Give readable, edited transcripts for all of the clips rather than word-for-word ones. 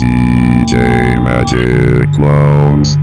DJ Magic Clowns.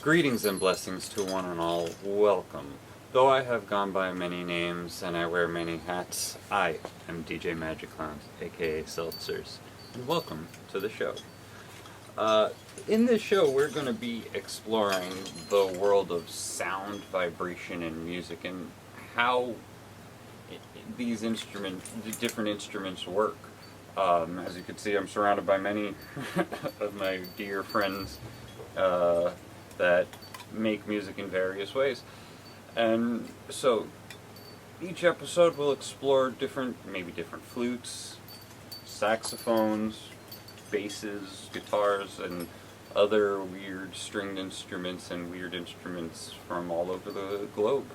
Greetings and blessings to one and all. Welcome. Though I have gone by many names and I wear many hats, I am DJMAGICCLOWNS, aka Seltzers, and welcome to the show. In this show, we're going to be exploring the world of sound, vibration, and music, and how these different instruments work. As you can see, I'm surrounded by many of my dear friends that make music in various ways. And so each episode will explore maybe different flutes, saxophones, basses, guitars, and other weird stringed instruments and weird instruments from all over the globe.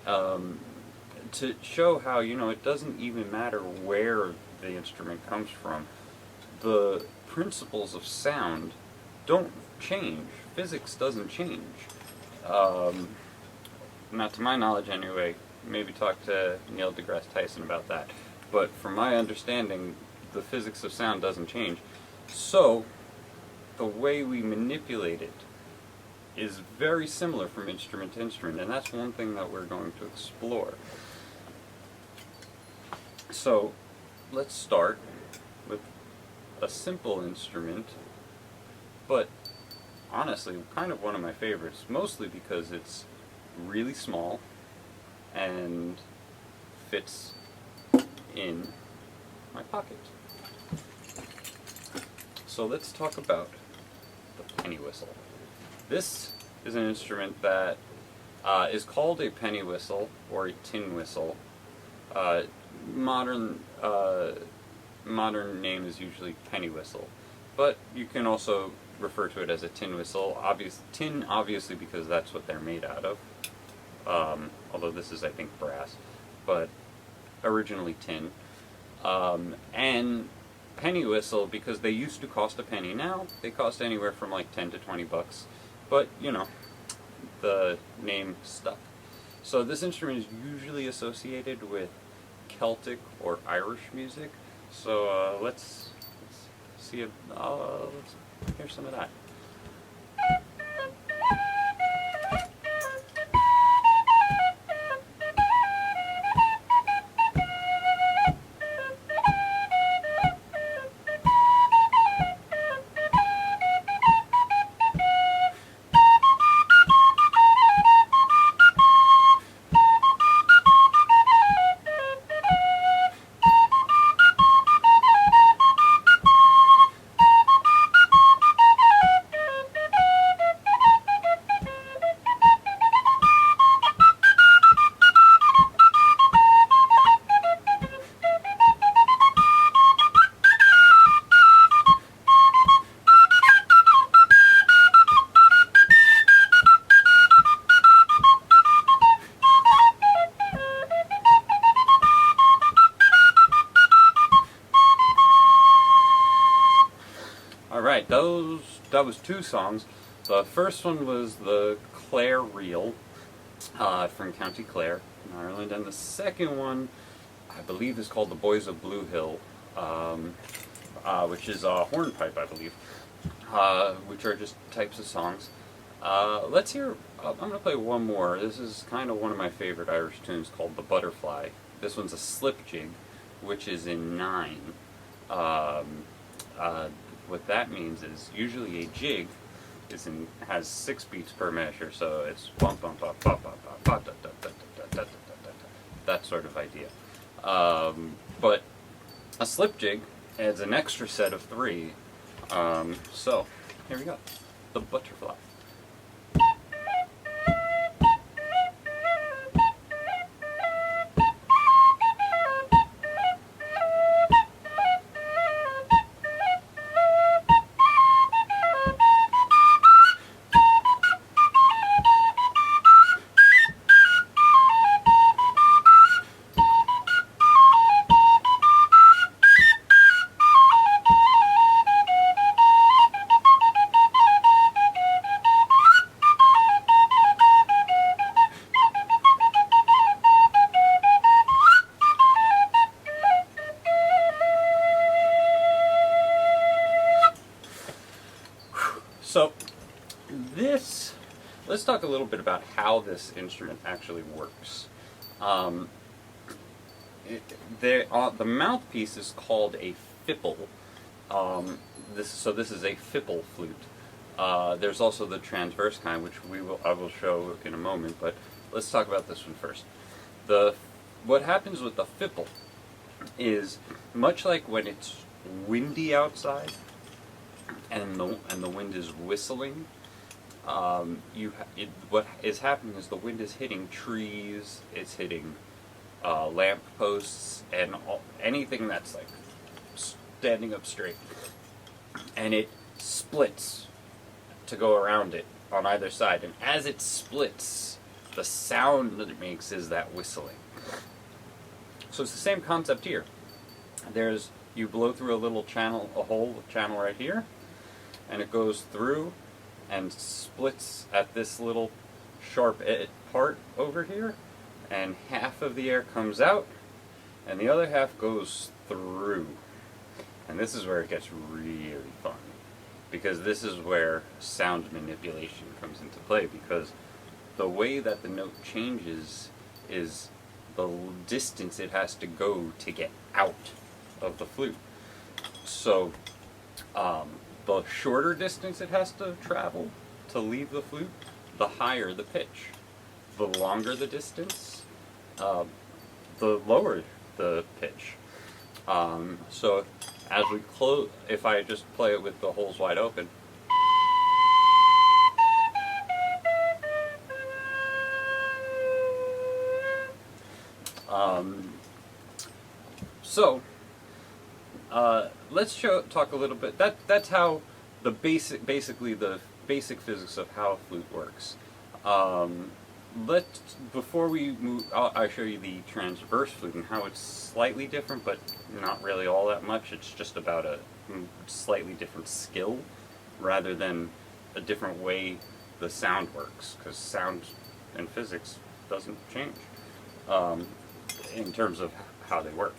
To show how, it doesn't even matter where the instrument comes from. The principles of sound don't change. Physics doesn't change. Not to my knowledge anyway. Maybe talk to Neil deGrasse Tyson about that. But from my understanding, the physics of sound doesn't change. So, the way we manipulate it is very similar from instrument to instrument, and that's one thing that we're going to explore. So, let's start with a simple instrument, but honestly, kind of one of my favorites, mostly because it's really small and fits in my pocket. So let's talk about the penny whistle. This is an instrument that is called a penny whistle or a tin whistle. Modern name is usually penny whistle, but you can also refer to it as a tin whistle. Tin, obviously, because that's what they're made out of. Although this is, I think, brass, but originally tin. And penny whistle because they used to cost a penny. Now they cost anywhere from like 10 to 20 bucks. But the name stuck. So this instrument is usually associated with Celtic or Irish music. So let's see if let's hear some of that. Alright, that was two songs. The first one was the Clare Reel from County Clare in Ireland, and the second one, I believe, is called The Boys of Blue Hill, which is a hornpipe, I believe, which are just types of songs. Let's hear, I'm going to play one more. This is kind of one of my favorite Irish tunes called The Butterfly. This one's a slip jig, which is in 9. What that means is usually a jig has 6 beats per measure, so it's bump bump bump bump bump bump bump da da da da da da da, that sort of idea. But a slip jig adds an extra set of 3 So, here we go. The butterfly. So, let's talk a little bit about how this instrument actually works. The mouthpiece is called a fipple. This is a fipple flute. There's also the transverse kind, which I will show in a moment, but let's talk about this one first. What happens with the fipple is, much like when it's windy outside, and the wind is whistling, what is happening is the wind is hitting trees, it's hitting lamp posts, and anything that's like standing up straight, and it splits to go around it on either side, and as it splits, the sound that it makes is that whistling. So it's the same concept here. You blow through a hole channel right here, and it goes through and splits at this little sharp part over here, and half of the air comes out, and the other half goes through. And this is where it gets really fun, because this is where sound manipulation comes into play, because the way that the note changes is the distance it has to go to get out of the flute. So, the shorter distance it has to travel to leave the flute, the higher the pitch. The longer the distance, the lower the pitch. So as we close, if I just play it with the holes wide open, let's talk a little bit. That's how basically the basic physics of how a flute works. Before we move, I'll show you the transverse flute and how it's slightly different, but not really all that much. It's just about a slightly different skill rather than a different way the sound works, because sound and physics doesn't change in terms of how they work.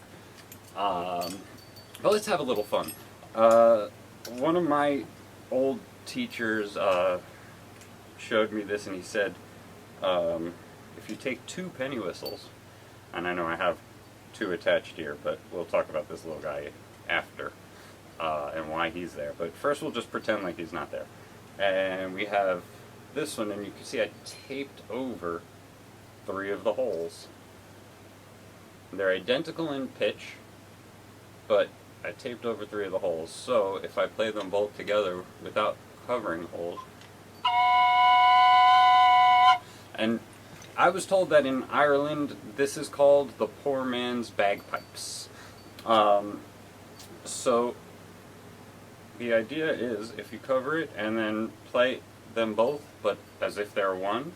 But let's have a little fun. One of my old teachers showed me this, and he said, if you take 2 penny whistles, and I know I have 2 attached here, but we'll talk about this little guy after, and why he's there. But first we'll just pretend like he's not there. And we have this one, and you can see I taped over 3 of the holes. They're identical in pitch, but I taped over 3 of the holes. So if I play them both together without covering holes, and I was told that in Ireland this is called the poor man's bagpipes. So the idea is, if you cover it and then play them both, but as if they're one,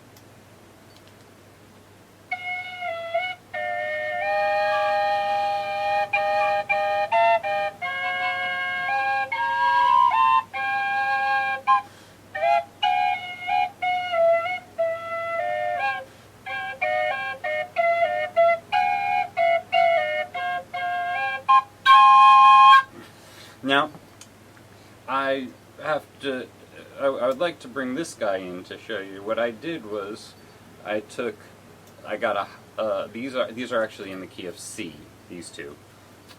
now, I would like to bring this guy in to show you. What I did was, these are actually in the key of C, these 2.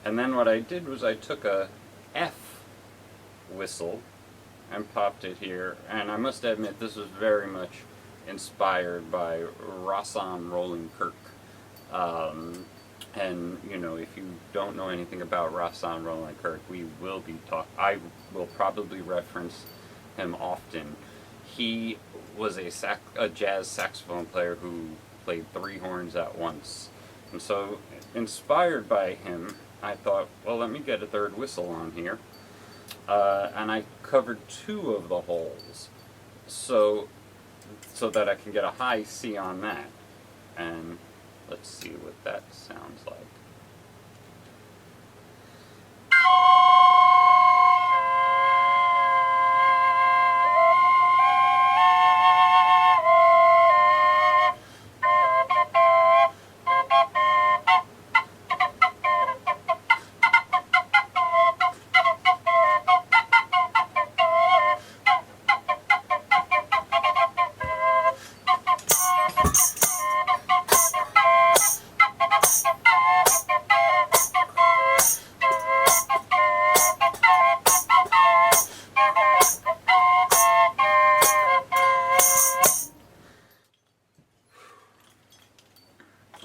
And then what I did was I took a F whistle and popped it here. And I must admit, this was very much inspired by Rossum Roland Kirk. And you know, if you don't know anything about Rahsaan Roland Kirk, I will probably reference him often. He was a jazz saxophone player who played 3 horns at once. And so, inspired by him, I thought, well, let me get a third whistle on here. And I covered 2 of the holes, so that I can get a high C on that. And let's see what that sounds like.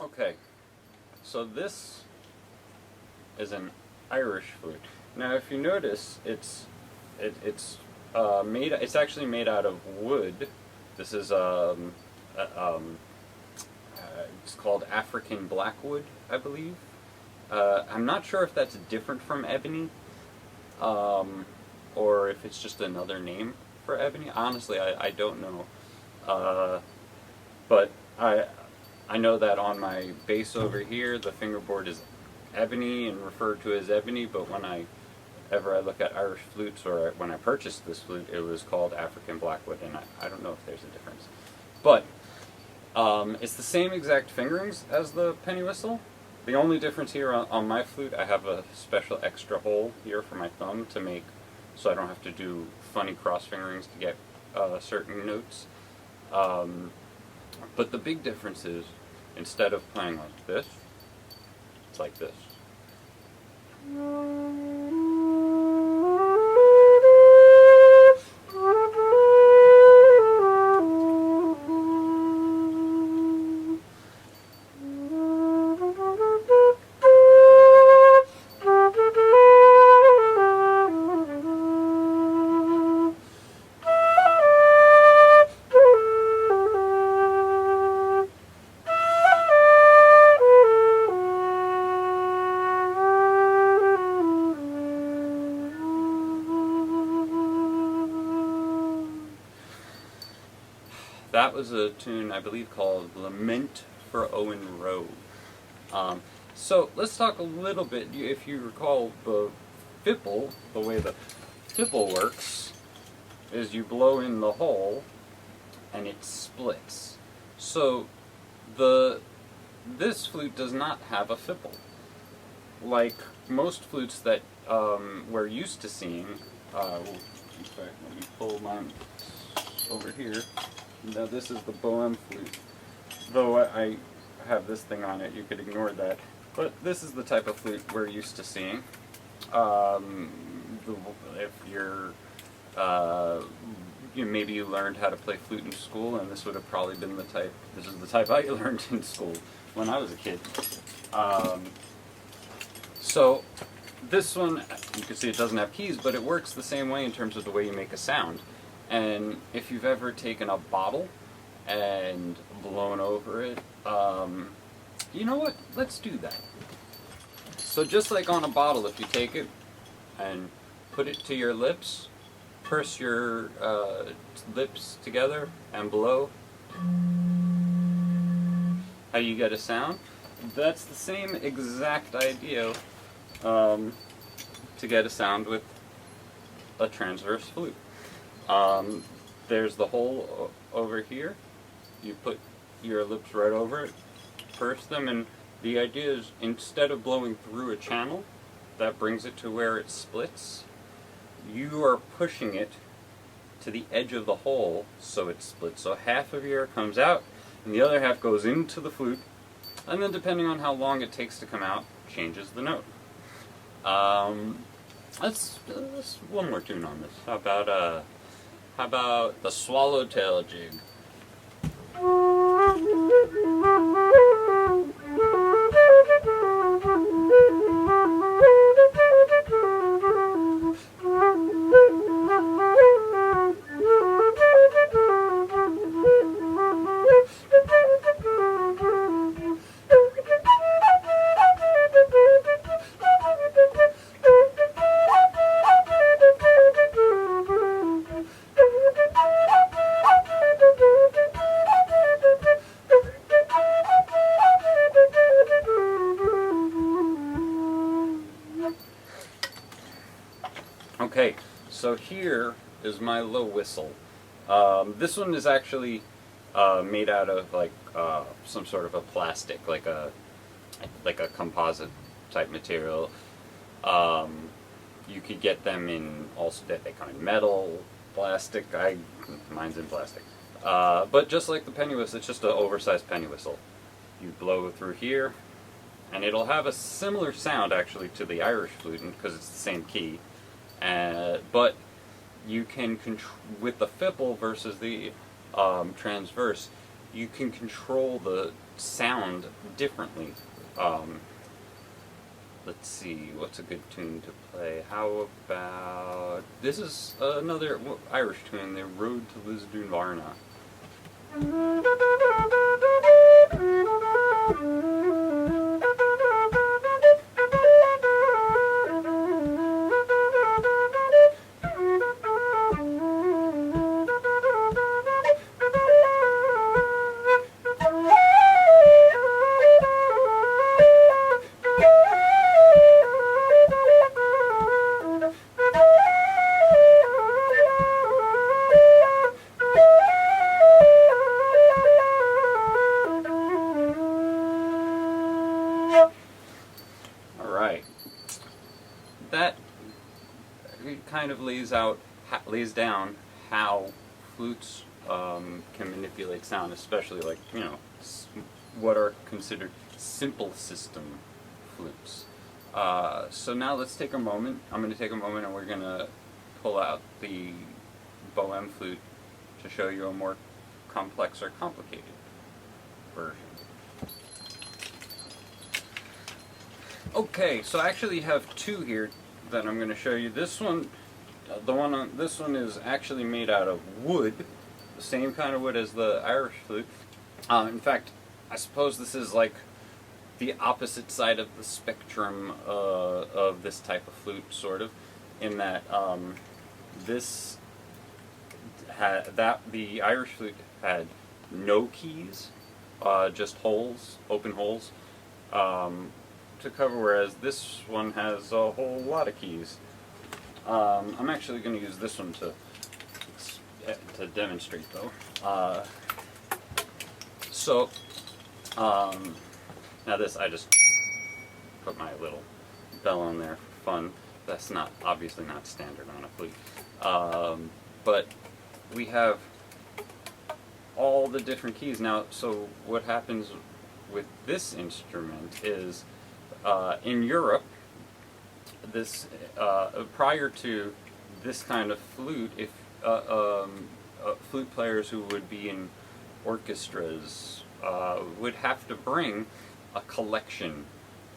Okay, so this is an Irish flute. Now, if you notice, it's actually made out of wood. This is it's called African blackwood, I believe. I'm not sure if that's different from ebony, or if it's just another name for ebony. Honestly, I don't know. But I know that on my bass over here, the fingerboard is ebony and referred to as ebony, but whenever I look at Irish flutes, or when I purchased this flute, it was called African blackwood, and I don't know if there's a difference. But it's the same exact fingerings as the penny whistle. The only difference here on my flute, I have a special extra hole here for my thumb to make, so I don't have to do funny cross fingerings to get certain notes. But the big difference is, instead of playing like this, it's like this. That was a tune, I believe, called Lament for Owen Roe. So let's talk a little bit, if you recall the fipple, the way the fipple works is you blow in the hole and it splits. So this flute does not have a fipple. Like most flutes that we're used to seeing, in fact, let me pull mine over here. Now this is the Bohème flute. Though I have this thing on it, you could ignore that. But this is the type of flute we're used to seeing. If maybe you learned how to play flute in school, and this would have probably been the type. This is the type I learned in school when I was a kid. So this one, you can see it doesn't have keys, but it works the same way in terms of the way you make a sound. And if you've ever taken a bottle and blown over it, you know what? Let's do that. So just like on a bottle, if you take it and put it to your lips, purse your lips together and blow, how you get a sound, that's the same exact idea to get a sound with a transverse flute. There's the hole over here. You put your lips right over it, purse them, and the idea is instead of blowing through a channel that brings it to where it splits, you are pushing it to the edge of the hole so it splits. So half of your air comes out and the other half goes into the flute, and then depending on how long it takes to come out, changes the note. Let's one more tune on this. How about the Swallowtail Jig? Okay, so here is my low whistle. This one is actually made out of like some sort of a plastic, like a composite type material. You could get them in also they come in metal, plastic. Mine's in plastic. But just like the penny whistle, it's just an oversized penny whistle. You blow through here, and it'll have a similar sound actually to the Irish flute because it's the same key. But you can with the fipple versus the transverse, you can control the sound differently. Let's see, what's a good tune to play? How about this is another Irish tune, the Road to Lisdoon Varna. That kind of lays down how flutes can manipulate sound, especially like what are considered simple system flutes. So now let's take a moment. I'm going to take a moment, and we're going to pull out the Bohème flute to show you a more complex or complicated version. Okay, so I actually have two here that I'm going to show you. This one, this one is actually made out of wood, the same kind of wood as the Irish flute. In fact, I suppose this is like the opposite side of the spectrum of this type of flute, sort of, in that the Irish flute had no keys, just holes, open holes. To cover, whereas this one has a whole lot of keys. I'm actually going to use this one to demonstrate, though. Now this, I just put my little bell on there for fun. That's obviously not standard on a flute. But we have all the different keys. Now, so what happens with this instrument is, in Europe, this prior to this kind of flute, if flute players who would be in orchestras would have to bring a collection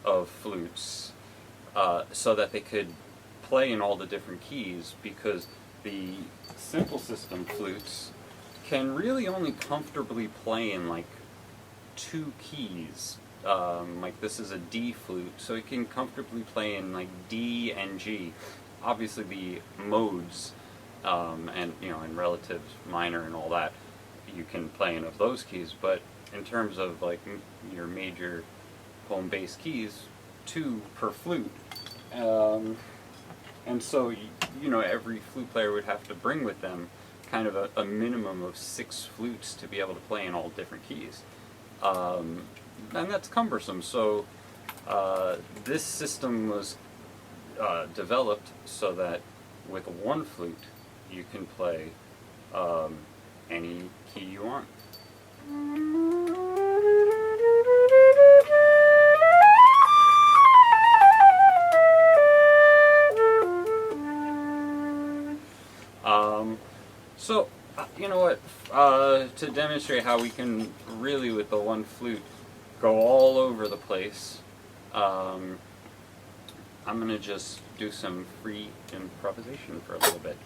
of flutes so that they could play in all the different keys, because the simple system flutes can really only comfortably play in like two keys. Like this is a D flute, so it can comfortably play in like D and G. Obviously the modes, and in relative minor and all that, you can play in of those keys, but in terms of like your major home bass keys, 2 per flute. And so every flute player would have to bring with them kind of a minimum of 6 flutes to be able to play in all different keys. And that's cumbersome, so this system was developed so that with one flute you can play any key you want. So, you know what, to demonstrate how we can really, with the one flute, go all over the place, I'm going to just do some free improvisation for a little bit.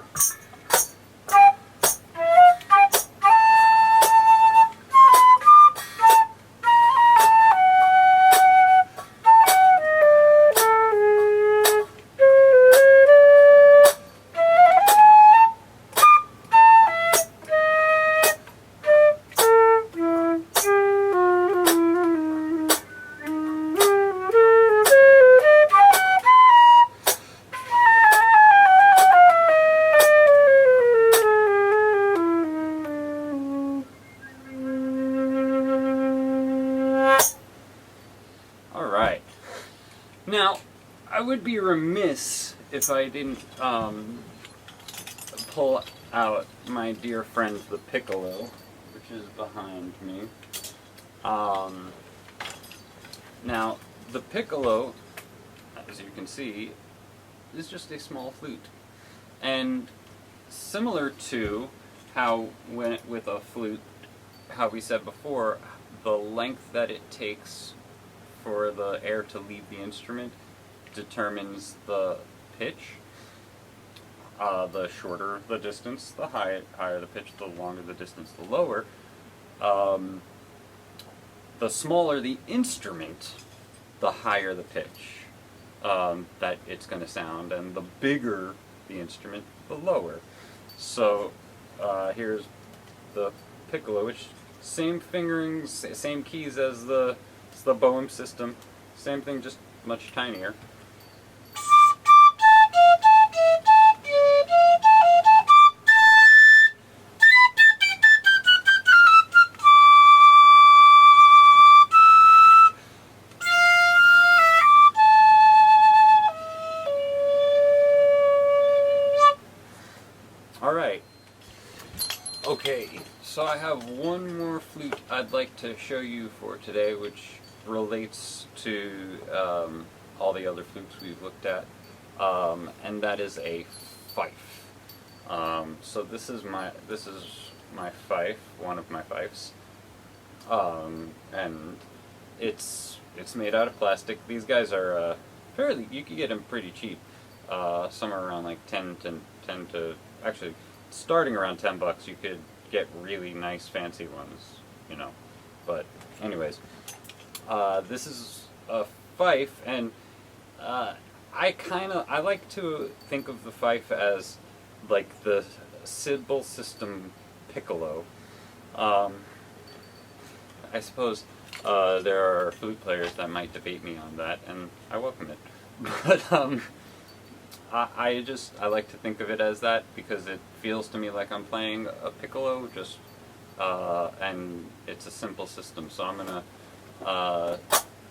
would be remiss if I didn't pull out my dear friend the piccolo, which is behind me. Now, the piccolo, as you can see, is just a small flute. And similar to how with a flute, how we said before, the length that it takes for the air to leave the instrument determines the pitch. The shorter the distance, the higher the pitch, the longer the distance, the lower. The smaller the instrument, the higher the pitch that it's going to sound, and the bigger the instrument, the lower. So here's the piccolo, which same fingerings, same keys as the Boehm system, same thing, just much tinier. Alright, okay, so I have one more flute I'd like to show you for today, which relates to all the other flutes we've looked at, and that is a fife. So this is my fife, one of my fifes, and it's made out of plastic. These guys are fairly, you can get them pretty cheap. Some are around like 10 to actually starting around $10. You could get really nice fancy ones, you know. But anyways, this is a fife, and I like to think of the fife as like the cymbal system piccolo. I suppose there are flute players that might debate me on that, and I welcome it. But I like to think of it as that because it feels to me like I'm playing a piccolo, just and it's a simple system. So I'm gonna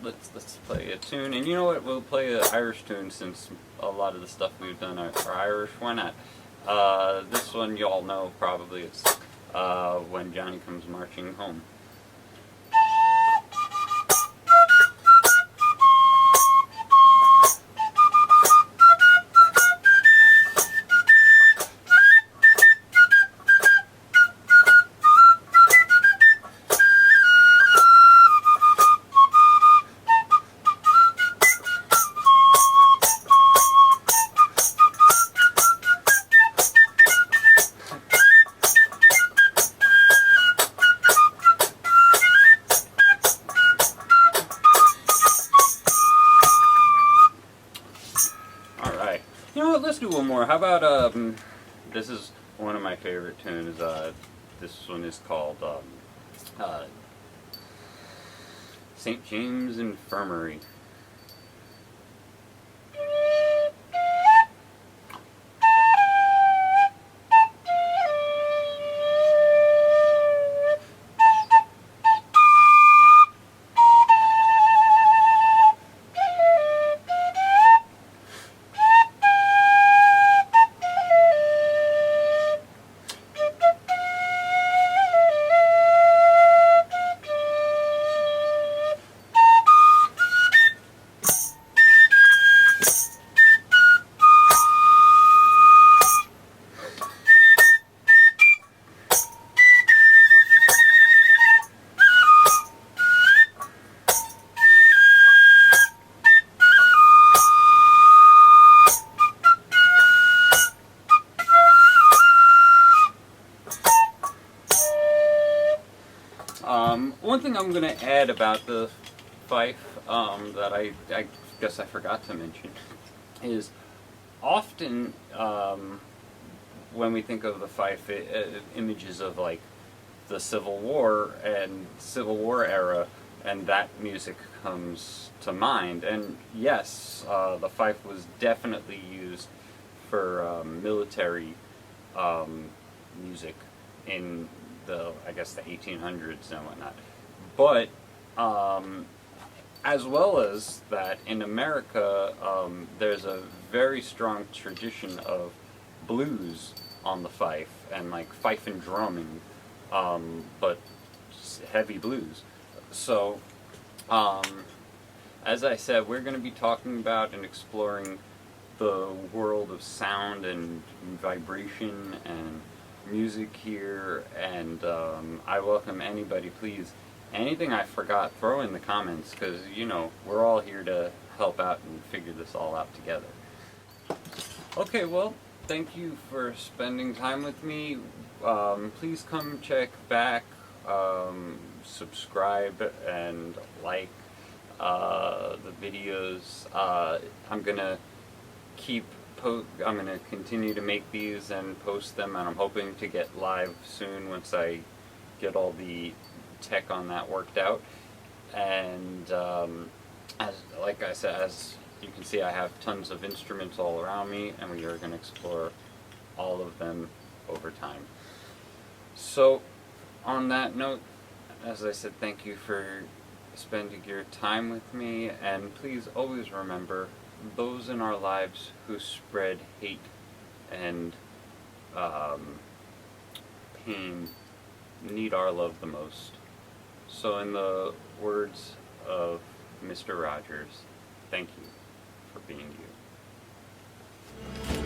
let's play a tune, and you know what? We'll play an Irish tune since a lot of the stuff we've done are Irish. Why not? This one you all know probably. It's When Johnny Comes Marching Home. You know what, let's do one more. How about, this is one of my favorite tunes. This one is called, St. James Infirmary. One thing I'm going to add about the fife that I guess I forgot to mention is often when we think of the fife, images of like the Civil War and Civil War era, and that music comes to mind. And yes, the fife was definitely used for military music in I guess the 1800s and whatnot. But as well as that, in America, there's a very strong tradition of blues on the fife, and like fife and drumming, but heavy blues. So, as I said, we're going to be talking about and exploring the world of sound and vibration and music here, and I welcome anybody, please. Anything I forgot, throw in the comments, because, you know, we're all here to help out and figure this all out together. Okay, well, thank you for spending time with me. Please come check back, subscribe, and like the videos. I'm gonna continue to make these and post them, and I'm hoping to get live soon once I get all the tech on that worked out. And like I said, as you can see, I have tons of instruments all around me, and we are going to explore all of them over time. So, on that note, as I said, thank you for spending your time with me, and please always remember, those in our lives who spread hate and pain need our love the most. So in the words of Mr. Rogers, thank you for being you.